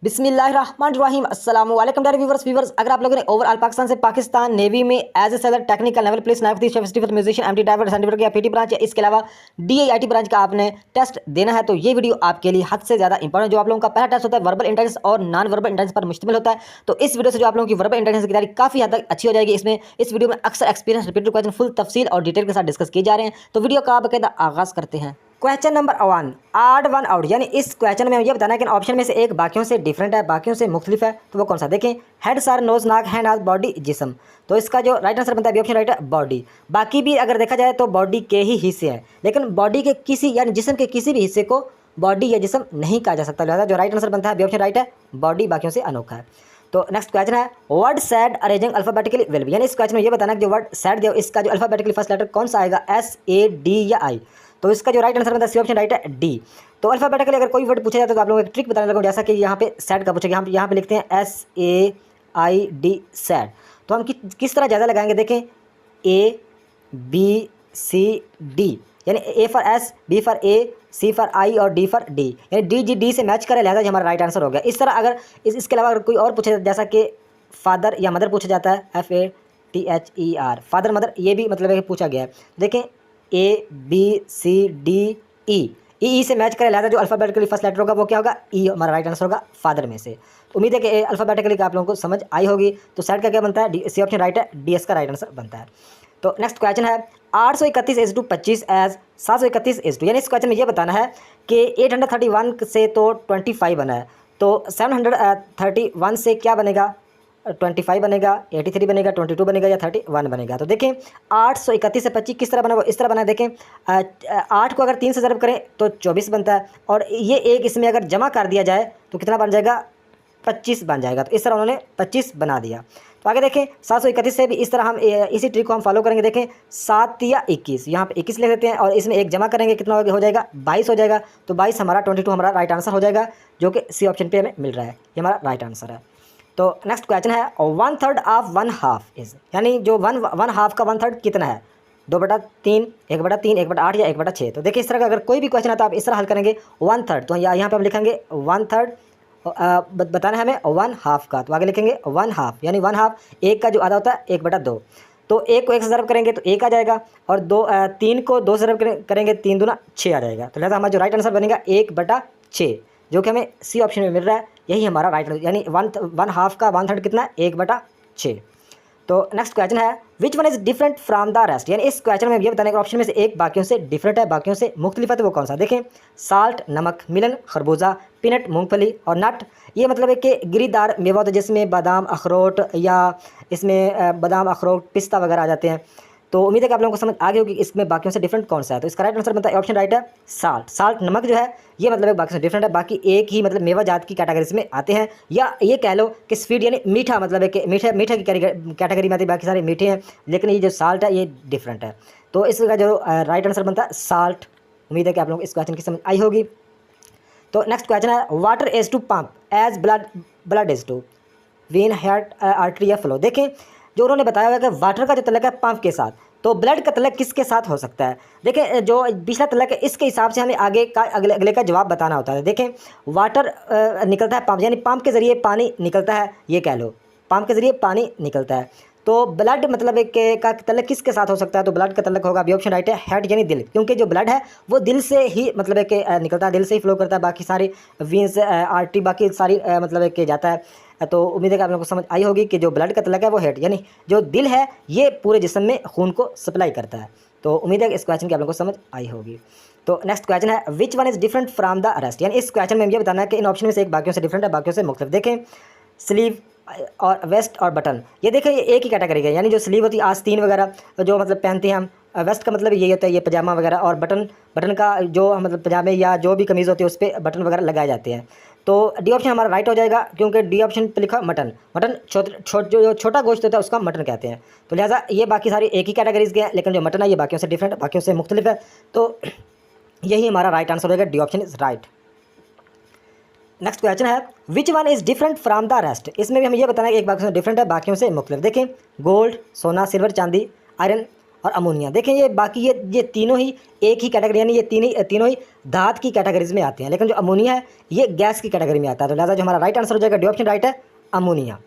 बिस्मिल्लाहिर्रहमानिर्रहीम अस्सलाम वालेकुम डियर व्यूवर्स अगर आप लोगों ने ओवरऑल पाकिस्तान से पाकिस्तान नेवी में एज ए सदर टेक्निकल लेवल पुलिस नायब शेफ म्यूजिशियन एमडी ड्राइवर सेंटिफिकेट या पीटी ब्रांच या इसके अलावा डीआईटी ब्रांच का आपने टेस्ट देना है तो ये वीडियो आपके लिए हद से ज़्यादा इंपॉर्टेंट। जो आप लोगों का पहला टेस्ट होता है वर्बल इंटेलिजेंस और नॉन वर्बल इंटेलिजेंस पर मुश्तमिल होता है, तो इस वीडियो से जो आप लोगों की वर्बल इंटेलिजेंस की तैयारी काफ़ी हद तक अच्छी हो जाएगी। इस वीडियो में अक्सर एक्सपीरियंस रिपीटेड क्वेश्चन फुल तफसील और डिटेल के साथ डिस्कस किए जा रहे हैं, तो वीडियो का बाकायदा आगाज़ करते हैं। क्वेश्चन नंबर 1, आड वन आउट, यानी इस क्वेश्चन में ये बताना है कि ऑप्शन में से एक बाकियों से डिफरेंट है, बाकियों से मुख्तलिफ है, तो वो कौन सा। देखें, हेड सर नोज नाक हैंड हाथ बॉडी जिस्म, तो इसका जो राइट आंसर बनता है ऑप्शन राइट है बॉडी। बाकी भी अगर देखा जाए तो बॉडी के ही हिस्से हैं, लेकिन बॉडी के किसी यानी जिस्म के किसी भी हिस्से को बॉडी या जिस्म नहीं कहा जा सकता, लिहाजा जो राइट आंसर बनता है ऑप्शन राइट है बॉडी, बाकियों से अनोखा है। तो नेक्स्ट क्वेश्चन है word sad arranging alphabetically will be, यानी इस क्वेश्चन में ये बताना है कि जो वर्ड सैड दिया इसका जो अल्फाबेटिकली फर्स्ट लेटर कौन सा आएगा, एस ए डी या आई, तो इसका जो राइट आंसर बनता है ऑप्शन राइट है डी। तो अल्फाबेटिकली अगर कोई वर्ड पूछा जाता है तो आप लोगों को एक ट्रिक बताने लगा, जैसा कि यहाँ पे सैड का पूछेगा, हम यहाँ पे लिखते हैं S A I D sad, तो हम किस तरह जायजा लगाएंगे। देखें, ए बी सी डी, यानी A for S, B for A, C for I और डी फॉर डी, यानी डी जी डी से मैच करें, लिहाजा हमारा राइट आंसर हो गया। इस तरह अगर इसके अलावा अगर कोई और पूछे जैसा कि फादर या मदर पूछा जाता है, FATHER, फादर मदर, ये भी मतलब है कि पूछा गया है। देखें, ए बी सी डी ई से मैच करें, लिहाजा जो अल्फाबेटिकली फर्स्ट लेटर होगा वो क्या होगा, ई, हमारा राइट आंसर होगा फादर में से। उम्मीद है कि अल्फाबेटिकली का आप लोगों को समझ आई होगी। तो सेट का क्या बनता है, सी ऑप्शन राइट है, DS का राइट आंसर बनता है। तो नेक्स्ट क्वेश्चन है 831 = 25 एज 731 = यानी इस क्वेश्चन में ये बताना है कि 831 से तो 25 बना है, तो 731 से क्या बनेगा, 25 बनेगा, 83 बनेगा, 22 बनेगा या 31 बनेगा। तो देखें, 831 से 25 किस तरह बना, वो इस तरह बना है। देखें, 8 को अगर 3 से ज़रब करें तो 24 बनता है, और ये एक इसमें अगर जमा कर दिया जाए तो कितना बन जाएगा, 25 बन जाएगा। तो इस तरह उन्होंने 25 बना दिया। तो आगे देखें, 731 से भी इस तरह हम इसी ट्रिक को हम फॉलो करेंगे। देखें, 7 या 21, यहाँ पे 21 ले लेते हैं और इसमें एक जमा करेंगे, कितना हो जाएगा, 22 हो जाएगा। तो 22 हमारा 22 हमारा राइट आंसर हो जाएगा, जो कि सी ऑप्शन पे हमें मिल रहा है, ये हमारा राइट आंसर है। तो नेक्स्ट क्वेश्चन है 1/3 ऑफ 1/2 इज़, यानी जो वन हाफ का 1/3 कितना है, 2/3, 1/3, 1/8 या 1/6। तो देखिए, इस तरह का अगर कोई भी क्वेश्चन आता है आप इस तरह हल करेंगे 1/3, तो यहाँ पे हम लिखेंगे 1/3, बताना है हमें 1/2 का, तो आगे लिखेंगे 1/2, यानी 1/2 एक का जो आधा होता है 1/2। तो एक को 1 से ज़रब करेंगे तो 1 आ जाएगा, और 3 को 2 से ज़रब करेंगे 3 दूना 6 आ जाएगा। तो लिहाजा हमारा जो राइट आंसर बनेगा 1/6, जो कि हमें सी ऑप्शन में मिल रहा है, यही हमारा राइट आंसर, यानी 1/2 का 1/3 कितना है, 1/6। तो नेक्स्ट क्वेश्चन है which one is different from the rest, यानी इस क्वेश्चन में ये बताने का ऑप्शन में से एक बाकियों से डिफरेंट है, बाकियों से मुख्तलिफ है, तो वो कौन सा। देखें, साल्ट नमक, मिलन खरबूजा, पीनट मूंगफली और नट, ये मतलब है कि गिरीदार मेवा होता है जिसमें बादाम अखरोट या इसमें बादाम अखरोट पिस्ता वगैरह आ जाते हैं। तो उम्मीद है कि आप लोगों को समझ आ गई होगी इसमें बाकियों से डिफरेंट कौन सा है। तो इसका राइट आंसर बनता है ऑप्शन राइट है साल्ट। साल्ट नमक जो है ये मतलब एक बाकी से डिफरेंट है, बाकी एक ही मतलब मेवा जात की कैटेगरीज में आते हैं, या ये कह लो कि स्वीट यानी मीठा, मतलब है कि मीठा की कैटेगरी में आती है, बाकी सारे मीठे हैं, लेकिन ये जो साल्ट है ये डिफरेंट है। तो इसका जो राइट आंसर बनता है साल्ट। उम्मीद है कि आप लोगों को इस क्वेश्चन की समझ आई होगी। तो नेक्स्ट क्वेश्चन है water is to pump as blood is to vein heart artery या फ्लो। देखें, जो उन्होंने बताया हुआ है कि वाटर का जो तलक है पंप के साथ, तो ब्लड का तलक किसके साथ हो सकता है। देखें, जो पिछला तलक है इसके हिसाब से हमें आगे का अगले का जवाब बताना होता है। देखें, वाटर निकलता है पंप, यानी पंप के ज़रिए पानी निकलता है, ये कह लो पंप के ज़रिए पानी निकलता है। तो ब्लड मतलब एक का तलक किसके साथ हो सकता है, तो ब्लड का तलक होगा, ऑप्शन राइट है हेड यानी दिल, क्योंकि जो ब्लड है वो दिल से ही मतलब है कि निकलता है, दिल से ही फ्लो करता है, बाकी सारी वीन्स आर्टरी बाकी सारी मतलब है कि जाता है। तो उम्मीद है कि आप लोगों को समझ आई होगी कि जो ब्लड का तलक है वो हेड, यानी जो दिल है ये पूरे जिस्म में खून को सप्लाई करता है। तो उम्मीद है कि इस क्वेश्चन की आप लोगों को समझ आई होगी। तो नेक्स्ट क्वेश्चन है which one is different from the rest, यानी इस क्वेश्चन में ये बताना है कि इन ऑप्शन में से एक बाकियों से डिफरेंट है, बाकियों से मुख्तलिफ। देखें, स्लीव और वेस्ट और बटन, ये देखें ये एक ही कैटेगरी है, यानी जो स्लीव होती है आस्तीन वगैरह जो मतलब पहनते हैं हम, वेस्ट का मतलब यही होता है ये पजामा वगैरह, और बटन का जो मतलब पजामे या जो भी कमीज़ होती है उस पर बटन वगैरह लगाए जाते हैं। तो डी ऑप्शन हमारा राइट हो जाएगा, क्योंकि डी ऑप्शन पे लिखा मटन, जो छोटा गोश्त होता है उसका मटन कहते हैं। तो लिहाजा ये बाकी सारी एक ही कैटेगरीज के हैं, लेकिन जो मटन है ये बाकियों से डिफरेंट है, बाकियों से मुख्तलिफ है। तो यही हमारा राइट आंसर होगा, D option is right. Next question है which one is different from the rest, इसमें भी हमें यह बताना है कि एक बाकियों से डिफरेंट है, बाकियों से मुख्तलिफ। देखें, गोल्ड सोना सिल्वर चांदी आयरन और अमोनिया। देखें ये बाकी ये तीनों ही एक ही कैटेगरी, यानी ये तीनों ही धात की कैटेगरीज में आते हैं, लेकिन जो अमोनिया है ये गैस की कैटेगरी में आता है। तो लिहाजा जो हमारा राइट आंसर हो जाएगा डी ऑप्शन राइट है, अमोनिया।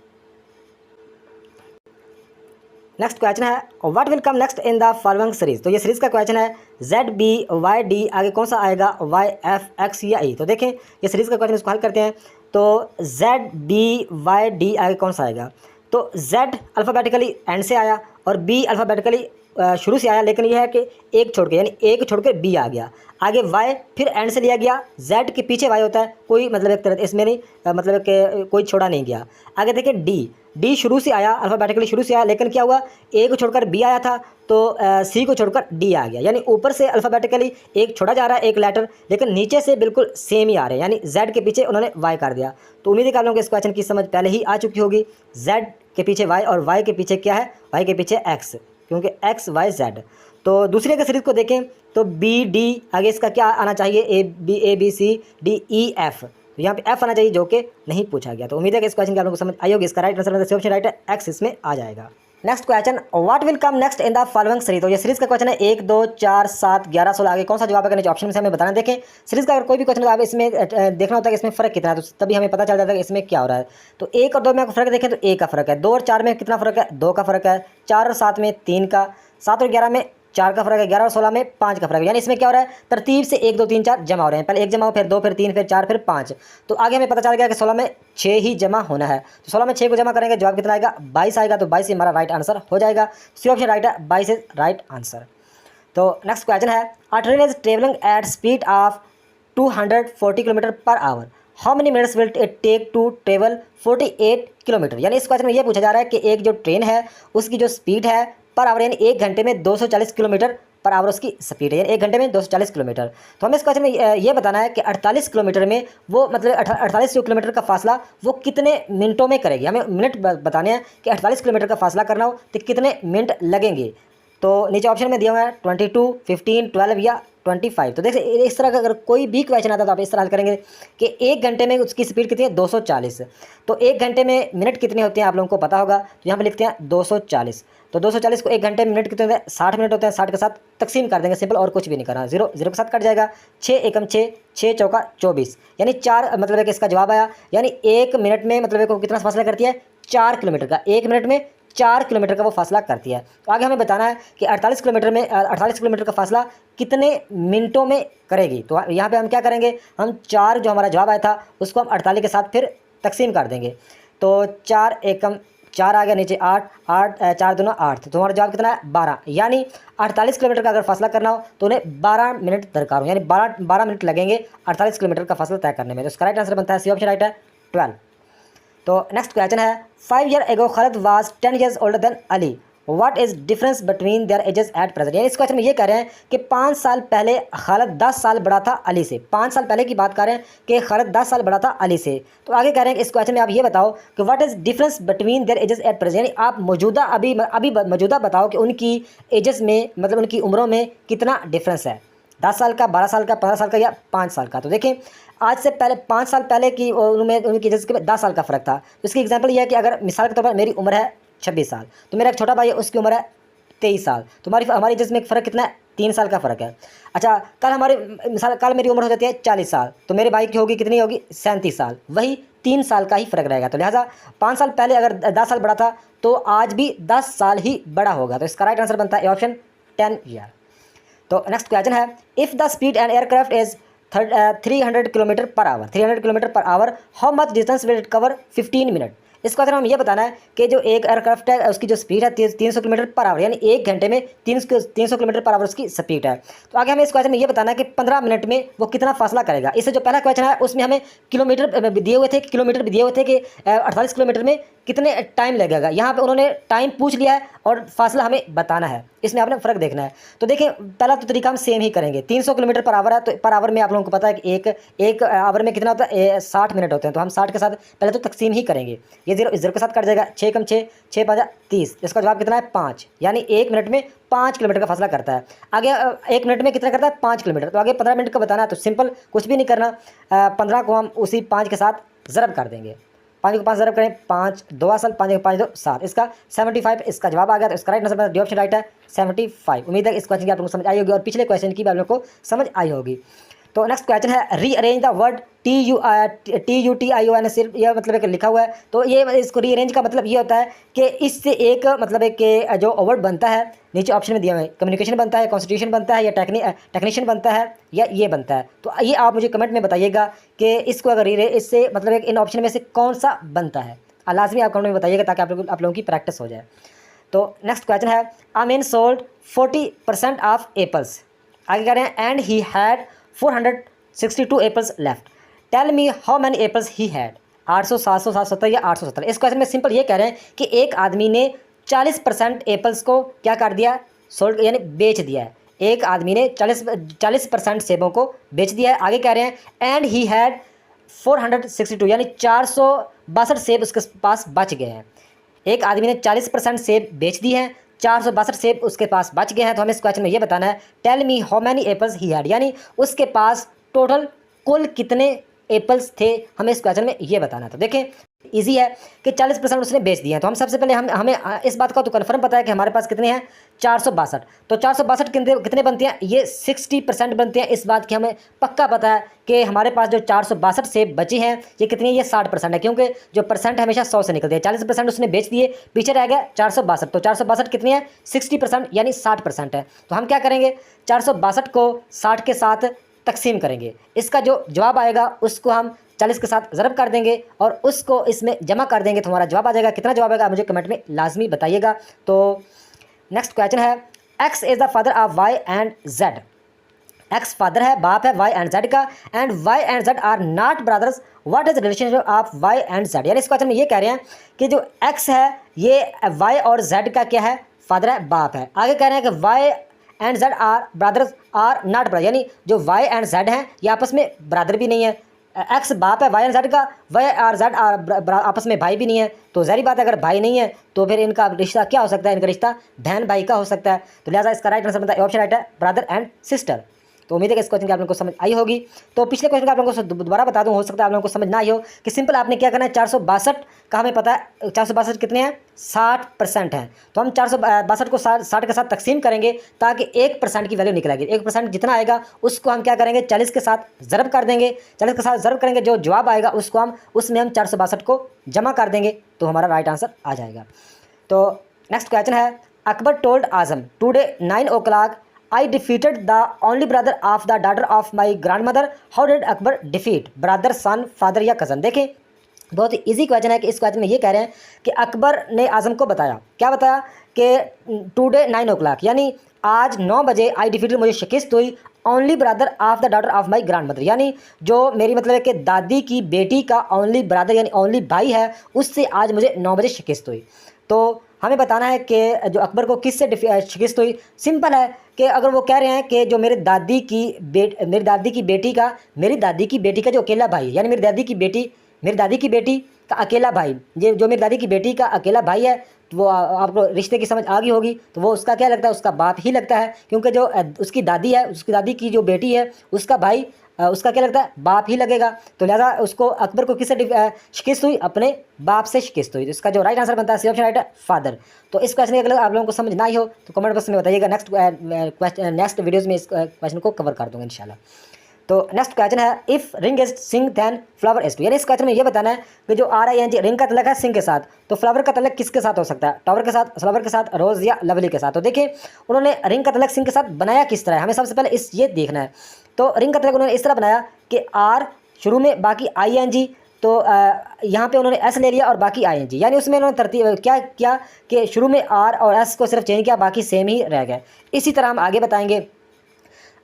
नेक्स्ट क्वेश्चन है what will come next in the following series. तो ये सीरीज का क्वेश्चन है जेड बी वाई डी, आगे कौन सा आएगा, वाई एफ एक्स या ई। तो देखें ये सीरीज का क्वेश्चन, इसको हल करते हैं। तो जेड बी वाई डी, आगे कौन सा आएगा। तो जेड अल्फ़ाबेटिकली एंड से आया और बी अल्फ़ाबेटिकली शुरू से आया, लेकिन यह है कि एक छोड़ के, यानी एक छोड़ के बी आ गया। आगे वाई फिर एंड से लिया गया, जेड के पीछे वाई होता है, कोई मतलब एक तरह इसमें नहीं मतलब कि कोई छोड़ा नहीं गया। आगे देखिए डी शुरू से आया, अल्फ़ाबेटिकली शुरू से आया, लेकिन क्या हुआ, ए को छोड़कर बी आया था तो सी को छोड़कर डी आ गया। यानी ऊपर से अल्फ़ाबेटिकली एक छोड़ा जा रहा है एक लेटर, लेकिन नीचे से बिल्कुल सेम ही आ रहे हैं, यानी जेड के पीछे उन्होंने वाई कर दिया। तो उम्मीद है कि आप लोगों को इस क्वेश्चन की समझ पहले ही आ चुकी होगी। जेड के पीछे वाई और वाई के पीछे क्या है, वाई के पीछे एक्स, क्योंकि एक्स वाई जेड। तो दूसरे के सीरीज को देखें तो बी डी, आगे इसका क्या आना चाहिए, A B C D E F. तो यहाँ पे एफ आना चाहिए, जो कि नहीं पूछा गया। तो उम्मीद है कि इस क्वेश्चन की आप लोगों को समझ आई होगी। इसका राइट आंसर ऑप्शन राइट है, एक्स इसमें आ जाएगा। Next question what will come next in the following series. तो ये सीरीज का क्वेश्चन है 1 2 4 7 11 16, आगे कौन सा जवाब है, नीचे ऑप्शन में से हमें बताना। देखें सीरीज का अगर कोई भी क्वेश्चन तो आप इसमें देखना होता है कि इसमें फ़र्क कितना है, तो तभी हमें पता चल जाता है कि इसमें क्या हो रहा है। तो 1 और 2 में फ़र्क देखें तो 1 का फ़र्क है, 2 और 4 में कितना फ़र्क है, 2 का फ़र्क है, 4 और 7 में 3 का, 7 और 11 में 4 का फर्क है, 11 और 16 में 5 का फर्क है। यानी इसमें क्या हो रहा है, तरतीब से 1 2 3 4 जमा हो रहे हैं, पहले 1 जमा हो, फिर 2 फिर 3 फिर 4 फिर 5। तो आगे हमें पता चल गया कि 16 में 6 ही जमा होना है। तो 16 में 6 को जमा करेंगे, जवाब कितना आएगा, 22 आएगा। तो 22 हमारा राइट आंसर हो जाएगा, सी ऑप्शन राइट है, 22 इज राइट आंसर। तो नेक्स्ट क्वेश्चन है a train is travelling at speed of 240 kilometre per hour, how many minutes will it take to travel 48 kilometre. यानी इस क्वेश्चन में ये पूछा जा रहा है कि एक जो ट्रेन है उसकी जो स्पीड है पर आवर, यानी 1 घंटे में 240 किलोमीटर पर आवर उसकी स्पीड है, यानी 1 घंटे में 240 किलोमीटर। तो हमें इस क्वेश्चन में ये बताना है कि 48 किलोमीटर में वो मतलब 48 किलोमीटर का फासला वो कितने मिनटों में करेगी। हमें मिनट बताने हैं कि 48 किलोमीटर का फासला करना हो तो कितने मिनट लगेंगे। तो नीचे ऑप्शन में दिया हुआ है 22, 15, 12 या 25। तो देखिए इस तरह का अगर कोई भी क्वेश्चन आता है तो आप इस तरह हल करेंगे कि 1 घंटे में उसकी स्पीड कितनी है, 240। तो 1 घंटे में मिनट कितने होते हैं आप लोगों को पता होगा, तो यहाँ पे लिखते हैं 240। तो 240 को 1 घंटे में मिनट कितने होते हैं, 60 मिनट होते हैं। 60 के साथ तकसीम कर देंगे, सिंपल, और कुछ भी नहीं करना, 0 0 के साथ कट जाएगा। 6 एकम 6, 6 चौका 24, यानी 4 मतलब है कि इसका जवाब आया। यानी 1 मिनट में मतलब है को कितना फासला करती है, 4 किलोमीटर का, 1 मिनट में 4 किलोमीटर का वो फासला करती है। तो आगे हमें बताना है कि 48 किलोमीटर का फासला कितने मिनटों में करेगी। तो यहाँ पे हम क्या करेंगे, हम 4 जो हमारा जवाब आया था उसको हम 48 के साथ फिर तकसीम कर देंगे। तो 4 एकम 4 आ गया, नीचे 8, 8 4 दूना 8, तो हमारा जवाब कितना है, 12। यानी 48 किलोमीटर का अगर फासला करना हो तो उन्हें 12 मिनट दरकार हो, यानी 12 मिनट लगेंगे 48 किलोमीटर का फासला तय करने में। तो इसका राइट आंसर बनता है, सी ऑप्शन राइट है, 12। तो नेक्स्ट क्वेश्चन है 5 years ago Khalid was 10 years older than Ali, what is difference between their edges at present. यानी इस क्वेश्चन में ये कह रहे हैं कि 5 साल पहले खालिद 10 साल बड़ा था अली से। 5 साल पहले की बात कर रहे हैं कि खालिद 10 साल बड़ा था अली से। तो आगे कह रहे हैं कि इस क्वेश्चन में आप ये बताओ कि what is difference between their edges at present, यानी आप मौजूदा अभी मौजूदा बताओ कि उनकी एजेस में मतलब उनकी उम्रों में कितना डिफरेंस है, 10 साल का, 12 साल का, 15 साल का या 5 साल का। तो देखें आज से पहले 5 साल पहले की उनमें उनकी एजेस के 10 साल का फ़र्क था। तो इसकी एग्जांपल ये है कि अगर मिसाल के तौर पर मेरी उम्र है 26 साल, तो मेरा एक छोटा भाई है उसकी उम्र है 23 साल, तो हमारी एजेस में एक फ़र्क कितना है, 3 साल का फ़र्क है। अच्छा कल मेरी उम्र हो जाती है 40 साल, तो मेरे भाई की होगी कितनी होगी, 37 साल, वही 3 साल का ही फ़र्क रहेगा। तो लिहाजा 5 साल पहले अगर 10 साल बड़ा था तो आज भी 10 साल ही बड़ा होगा। तो इसका राइट आंसर बनता है ऑप्शन 10 ईयर। तो नेक्स्ट क्वेश्चन है if the speed and aircraft is 300 kilometre per our, 300 kilometre per hour, how much distance will it cover 15 minute. इस क्वेश्चन में हम ये बताना है कि जो एक एयरक्राफ्ट है उसकी जो स्पीड है 300 किलोमीटर पर आवर, यानी 1 घंटे में 300 किलोमीटर पर आवर उसकी स्पीड है। तो आगे हमें इस क्वेश्चन में ये बताना है कि 15 मिनट में वो कितना फासला करेगा। इससे जो पहला क्वेश्चन है उसमें हमें किलोमीटर दिए हुए थे कि 48 किलोमीटर में कितने टाइम लगेगा। यहाँ पे उन्होंने टाइम पूछ लिया है और फासला हमें बताना है, इसमें आपने फ़र्क देखना है। तो देखें पहला तो तरीका हम सेम ही करेंगे, 300 किलोमीटर पर आवर है, तो पर आवर में आप लोगों को पता है कि एक आवर में कितना होता है, 60 मिनट होते हैं। तो हम 60 के साथ पहले तो तकसीम ही करेंगे, ये 0 के साथ कट जाएगा, 6 कम 6, 6 5 30, इसका जवाब कितना है 5, यानी 1 मिनट में 5 किलोमीटर का फासला करता है। आगे 1 मिनट में कितना करता है, 5 किलोमीटर। तो आगे 15 मिनट का बताना है, तो सिंपल कुछ भी नहीं करना, 15 को हम उसी 5 के साथ ज़रब कर देंगे। 5 को 5 ज़रब करें 5 2 असल 5 को 5 2 7, इसका 75 इसका जवाब आ गया। तो इसका right answer D option right है 75। उम्मीद है इस क्वेश्चन की आप लोगों को समझ आई होगी और पिछले क्वेश्चन की भी आप लोगों को समझ आई होगी। तो नेक्स्ट क्वेश्चन है रीअरेंज द वर्ड TUTION, सिर्फ यह मतलब है कि लिखा हुआ है। तो ये इसको रीअरेंज का मतलब ये होता है कि इससे एक मतलब है कि जो वर्ड बनता है नीचे ऑप्शन में दिया हुआ है, कम्युनिकेशन बनता है, कॉन्स्टिट्यूशन बनता है, या टेक्नीशियन बनता है, या ये बनता है। तो ये आप मुझे कमेंट में बताइएगा कि इसको अगर इससे मतलब एक इन ऑप्शन में से कौन सा बनता है। लाजमी आप कमेंट में बताइएगा ताकि आप लोगों की प्रैक्टिस हो जाए। तो नेक्स्ट क्वेश्चन है a man sold 40% of apples, आगे कह रहे हैं and he had 462 apples left, tell me how many apples he had. 800, 700, 770 या 870। इस क्वेश्चन में सिंपल ये कह रहे हैं कि एक आदमी ने 40% एप्पल्स को क्या कर दिया, सोल्ड यानी बेच दिया है। एक आदमी ने 40% सेबों को बेच दिया है। आगे कह रहे हैं एंड ही हैड 462 यानी 462 सेब उसके पास बच गए हैं। एक आदमी ने 40% सेब बेच दी हैं, 462 सेब उसके पास बच गए हैं। तो हमें इस क्वेश्चन में ये बताना है tell me how many apples he had, यानी उसके पास टोटल कुल कितने एप्पल्स थे, हमें इस क्वेश्चन में ये बताना है। तो देखें इजी है कि 40% उसने बेच दिए हैं। तो हम सबसे पहले हमें इस बात का तो कन्फर्म पता है कि हमारे पास कितने हैं 462। तो 462 कितने बनते हैं, ये 60% बनते हैं। इस बात की हमें पक्का पता है कि हमारे पास जो 462 सेब बचे हैं ये कितनी है, ये 60% है, क्योंकि जो परसेंट हमेशा 100 से निकलते हैं। 40% उसने बेच दिए, पीछे रह गया 462। तो 462 कितनी है 60% यानी 60% है। तो हम क्या करेंगे 462 को 60 के साथ तकसीम करेंगे, इसका जो जवाब आएगा उसको हम 40 के साथ ज़रब कर देंगे और उसको इसमें जमा कर देंगे तो हमारा जवाब आ जाएगा। कितना जवाब आएगा मुझे कमेंट में लाजमी बताइएगा। तो नेक्स्ट क्वेश्चन है X is the father of Y and Z. X father है, बाप है वाई एंड जेड का, and Y and Z are not brothers, what is relationship of Y and Z. यानी इस क्वेश्चन में ये कह रहे हैं कि जो एक्स है ये वाई और जेड का क्या है, फादर है, बाप है। आगे कह रहे हैं कि Y and Z are brothers are not brother, यानी जो वाई एंड जेड हैं ये आपस में ब्रदर भी नहीं है। एक्स बाप है वाई एंड जेड का, वाई और जेड आपस में भाई भी नहीं है। तो ज़ाहिर बात है अगर भाई नहीं है तो फिर इनका रिश्ता क्या हो सकता है, इनका रिश्ता बहन भाई का हो सकता है। तो लिहाजा इसका राइट आंसर बनता है ऑप्शन राइट है ब्रदर एंड सिस्टर। तो उम्मीद है कि इस क्वेश्चन की आप लोगों को समझ आई होगी। तो पिछले क्वेश्चन का आप लोगों को दोबारा बता दूं, हो सकता है आप लोगों को समझ ना आई हो कि सिंपल आपने क्या करना है 462 का हमें पता है 462 कितने हैं 60% हैं। तो हम 462 को 60 के साथ तकसीम करेंगे ताकि 1% की वैल्यू निकल आएगी। 1% जितना आएगा उसको हम क्या करेंगे 40 के साथ ज़रब कर देंगे। 40 के साथ ज़रब करेंगे, जो जवाब आएगा उसको हम उसमें हम 462 को जमा कर देंगे तो हमारा राइट आंसर आ जाएगा। तो नेक्स्ट क्वेश्चन है Akbar told Azam today 9 o'clock I defeated the only brother of the daughter of my grandmother. How did Akbar defeat? Brother, son, father या कज़न। देखें बहुत ही ईजी क्वेश्चन है कि इस क्वेश्चन में ये कह रहे हैं कि अकबर ने आज़म को बताया, क्या बताया कि टुडे 9 o'clock यानी आज 9 बजे आई डिफीटेड मुझे शिकस्त हुई only brother of the daughter of my grand mother, यानी जो मेरी मतलब है कि दादी की बेटी का ओनली ब्रदर यानी ओनली भाई है उससे आज मुझे 9 बजे शिकस्त हुई। तो हमें बताना है कि जो अकबर को किससे शिकस्त हुई। सिंपल है कि अगर वो कह रहे हैं कि जो मेरी दादी की बेटी का जो अकेला भाई यानी मेरी दादी की बेटी का अकेला भाई, ये जो मेरी दादी की बेटी का अकेला भाई है तो वो आपको रिश्ते की समझ आ गई होगी। तो वो उसका क्या लगता है, उसका बाप ही लगता है, क्योंकि जो उसकी दादी है उसकी दादी की जो बेटी है उसका भाई उसका क्या लगता है, बाप ही लगेगा। तो लिहाजा उसको अकबर को किससे शिकस्त हुई, अपने बाप से शिकस्त हुई। तो इसका जो राइट आंसर बनता है सी ऑप्शन राइट है फादर। तो इस क्वेश्चन अगर आप लोगों को समझ ना ही हो तो कमेंट बॉक्स में बताइएगा, नेक्स्ट वीडियोज़ में इस क्वेश्चन को कवर कर दूँगा इंशाल्लाह। तो नेक्स्ट क्वेश्चन है if ring is sing then flower is to, यानी इस क्वेश्चन में ये बताना है कि जो RING रिंग का तलक है सिंग के साथ, तो फ्लावर का तलक किसके साथ हो सकता है, टावर के साथ, फ्लावर के साथ, रोज़ या लवली के साथ। तो देखिए उन्होंने रिंग का तलक सिंग के साथ बनाया किस तरह है, हमें सबसे पहले ये देखना है। तो रिंग का तलक उन्होंने इस तरह बनाया कि R शुरू में बाकी ING, तो यहाँ पे उन्होंने S ले लिया और बाकी ING, यानी उसमें उन्होंने तरतीब क्या किया कि शुरू में R और S को सिर्फ चेंज किया, बाकी सेम ही रह गए। इसी तरह हम आगे बताएंगे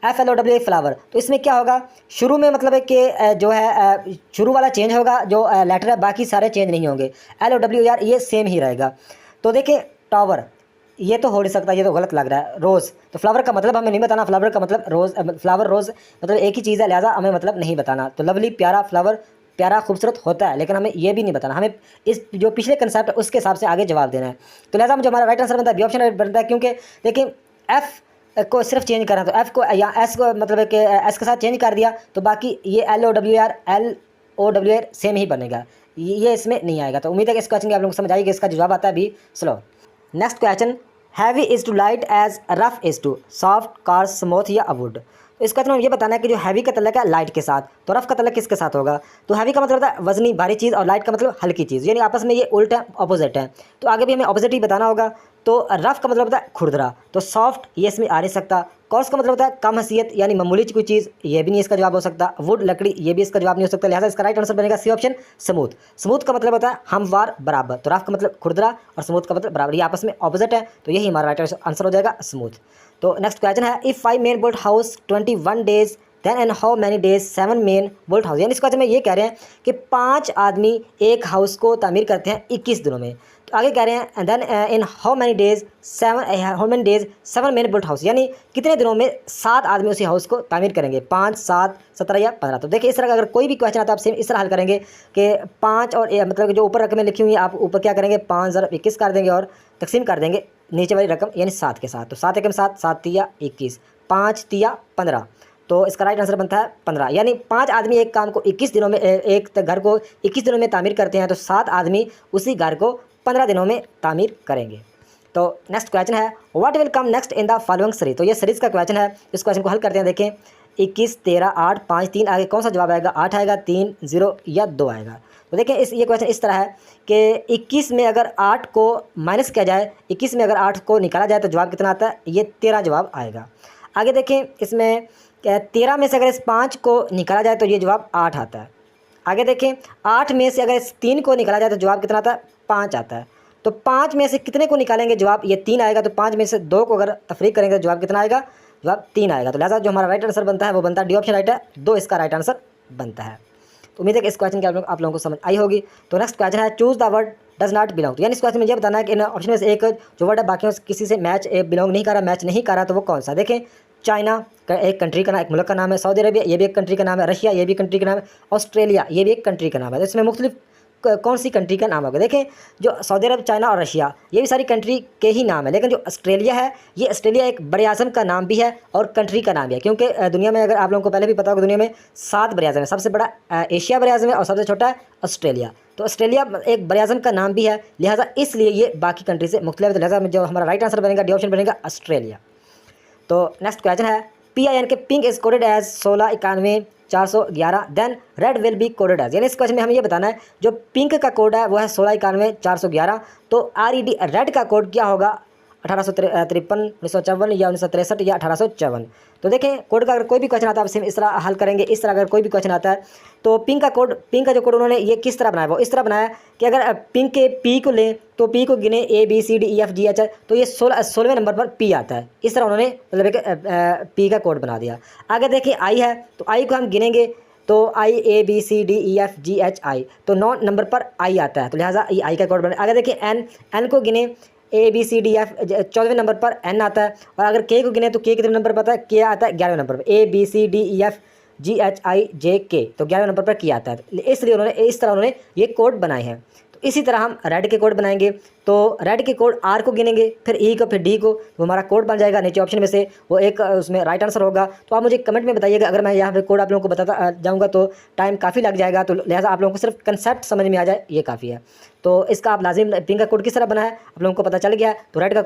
FLOWA फ्लावर। तो इसमें क्या होगा, शुरू में मतलब है कि जो है शुरू वाला चेंज होगा, जो लेटर है बाकी सारे चेंज नहीं होंगे। LOWER ये सेम ही रहेगा। तो देखिए टावर ये तो हो नहीं सकता, ये तो गलत लग रहा है। रोज़, तो फ्लावर का मतलब हमें नहीं बताना, फ्लावर का मतलब रोज़, फ्लावर रोज़ मतलब एक ही चीज़ है, लिहाजा हमें मतलब नहीं बताना। तो लवली प्यारा, फ्लावर प्यारा खूबसूरत होता है, लेकिन हमें ये भी नहीं बताना, हमें इस जो पिछले कंसेप्ट है उसके हिसाब से आगे जवाब देना है। तो लिहाजा मुझे हमारा राइट आंसर बनता है बी ऑप्शन बनता है, क्योंकि देखिए F को सिर्फ चेंज करना, तो F को या S को मतलब है कि S के साथ चेंज कर दिया तो बाकी ये LOWER सेम ही बनेगा। ये इसमें नहीं आएगा। तो उम्मीद है कि इस क्वेश्चन की आप लोगों को समझ आएगी। इसका जवाब आता है B slow. Next question, heavy is to light as rough is to soft car smooth या वुड। तो इस क्वेश्चन में ये बताना है कि जो हैवी का तल्लक है लाइट के साथ, तो रफ का तल्लक किसके साथ होगा। तो हैवी का मतलब होता है वजनी भारी चीज़ और लाइट का मतलब हल्की चीज़, यानी आपस में ये उल्ट है, ऑपोजिट है। तो आगे भी हमें ऑपोजिट ही बताना होगा। तो रफ का मतलब होता है खुरदरा, तो सॉफ्ट ये इसमें आ नहीं सकता। कॉर्स का मतलब होता है कम हसीयत यानी मामूली कोई चीज़, ये भी नहीं इसका जवाब हो सकता। वुड लकड़ी, ये भी इसका जवाब नहीं हो सकता। लिहाजा इसका राइट आंसर बनेगा सी ऑप्शन स्मूथ। स्मूथ का मतलब होता है हमवार बराबर, तो रफ का मतलब खुरदरा और स्मूथ का मतलब बराबर, ये आपस में ऑपोजिट है। तो यही हमारा राइट आंसर हो जाएगा स्मूथ। तो नेक्स्ट क्वेश्चन है, if 5 men build house 21 days then and how many days 7 men build house. यानी इस क्वेश्चन में ये कह रहे हैं कि 5 आदमी एक हाउस को तामीर करते हैं 21 दिनों में। तो आगे कह रहे हैं and then in how many days 7 men build house, यानी कितने दिनों में 7 आदमी उसी हाउस को तामीर करेंगे, 5, 7, 17 या 15। तो देखिए इस तरह का अगर कोई भी क्वेश्चन आता है आप सेम इस तरह हल करेंगे कि 5 और मतलब जो ऊपर रकमें लिखी हुई हैं आप ऊपर क्या करेंगे 5 ज़रा 21 कर देंगे और तकसीम कर देंगे नीचे वाली रकम यानी 7 के साथ। तो 7 एकम 7, 7 तिया 21, 5 तिया 15। तो इसका राइट आंसर बनता है 15। यानी 5 आदमी एक काम को 21 दिनों में, एक घर को 21 दिनों में तामीर करते हैं, तो 7 आदमी उसी घर को 15 दिनों में तामीर करेंगे। तो नेक्स्ट क्वेश्चन है, what will come next in the following series. तो ये सीरीज का क्वेश्चन है। इस क्वेश्चन को हल करते हैं। देखें 21, 13, 8, 5, 3, आगे कौन सा जवाब आएगा, 8 आएगा, 3, 0 या 2 आएगा। तो देखें ये क्वेश्चन इस तरह है कि 21 में अगर 8 को माइनस किया जाए, 21 में अगर 8 को निकाला जाए तो जवाब कितना आता है, ये 13 जवाब आएगा। आगे देखें इसमें 13 में से अगर इस 5 को निकाला जाए तो ये जवाब 8 आता है। आगे देखें 8 में से अगर इस 3 को निकाला जाए तो जवाब कितना आता है, 5 आता है। तो 5 में से कितने को निकालेंगे, जवाब ये 3 आएगा। तो 5 में से 2 को अगर तफरीक करेंगे तो जवाब कितना आएगा, जवाब 3 आएगा। तो लिहाजा जो हमारा राइट आंसर बनता है वो बनता है डी ऑप्शन राइट है, 2 इसका राइट आंसर बनता है। तो उम्मीद है कि इस क्वेश्चन की आप लोगों को समझ आई होगी। तो नेक्स्ट क्वेश्चन है, choose the word does not belong. तो यानी इस क्वेश्चन में ये बताना है कि इन ऑप्शन में से एक जो वर्ड है बाकी किसी से बिलोंग नहीं कर रहा, मैच नहीं कर रहा, तो वो कौन सा। देखें चाइना एक कंट्री का नाम, एक मुल्क का नाम है। सऊदी अरबिया ये भी एक कंट्री का नाम है। रशिया ये भी कंट्री का नाम है। ऑस्ट्रेलिया ये भी एक कंट्री का नाम है। तो इसमें मुख्तलिफ कौन सी कंट्री का नाम होगा। देखें जो सऊदी अरब, चाइना और रशिया ये भी सारी कंट्री के ही नाम है, लेकिन जो ऑस्ट्रेलिया है ये ऑस्ट्रेलिया एक बड़े आज़म का नाम भी है और कंट्री का नाम भी है। क्योंकि दुनिया में अगर आप लोगों को पहले भी पता होगा दुनिया में 7 बड़े आज़म है। सबसे बड़ा एशिया बड़े आज़म है और सबसे छोटा है ऑस्ट्रेलिया। तो ऑस्ट्रेलिया एक बड़े आज़म का नाम भी है, लिहाजा इसलिए ये बाकी कंट्री से मुख्तलिफ है। तो लिहाजा जो हमारा राइट आंसर बनेगा डी ऑप्शन बनेगा ऑस्ट्रेलिया। तो नेक्स्ट क्वेश्चन है, PIN के pink is coded as 1691 411 then red will be coded as. यानी इस क्वेश्चन में हमें ये बताना है जो पिंक का कोड है वो है 1691 411, तो RED रेड का कोड क्या होगा, 1853 1954 या 1963 या 1854। तो देखें कोड का अगर कोई भी क्वेश्चन आता है आप इस तरह हल करेंगे। इस तरह अगर कोई भी क्वेश्चन आता है तो पिंक का जो कोड उन्होंने ये किस तरह बनाया, वो इस तरह बनाया कि अगर पिंक के P को लें तो P को गिने ABCDEFGH, तो ये 16वें नंबर पर P आता है। इस तरह उन्होंने मतलब एक P का कोड बना दिया। आगे देखिए I है, तो I को हम गिनेंगे तो IABCDEFGHI, तो 9 नंबर पर I आता है। तो लिहाजा ये I का कोड बना। आगे देखिए N को गिने ABCDF 14वें नंबर पर N आता है। और अगर K को गिने तो K कितने नंबर पर आता है, K आता है 11वें नंबर पर, ABCDEFGHIJK, तो 11वें नंबर पर K आता है। इसलिए इस तरह उन्होंने ये कोड बनाए हैं। तो इसी तरह हम रेड के कोड बनाएंगे। तो रेड के कोड R को गिनेंगे, फिर E को, फिर D को, तो हमारा कोड बन जाएगा नीचे ऑप्शन में से वो एक उसमें राइट आंसर होगा। तो आप मुझे कमेंट में बताइएगा, अगर मैं यहाँ पे कोड आप लोगों को बताता जाऊँगा तो टाइम काफ़ी लग जाएगा। तो लिहाजा आप लोगों को सिर्फ कंसेप्ट समझ में आ जाए ये काफ़ी है। तो इसका आप लाजिम पिंक का कोड किस तरह बना है आप लोगों को पता चल गया है। तो रेड का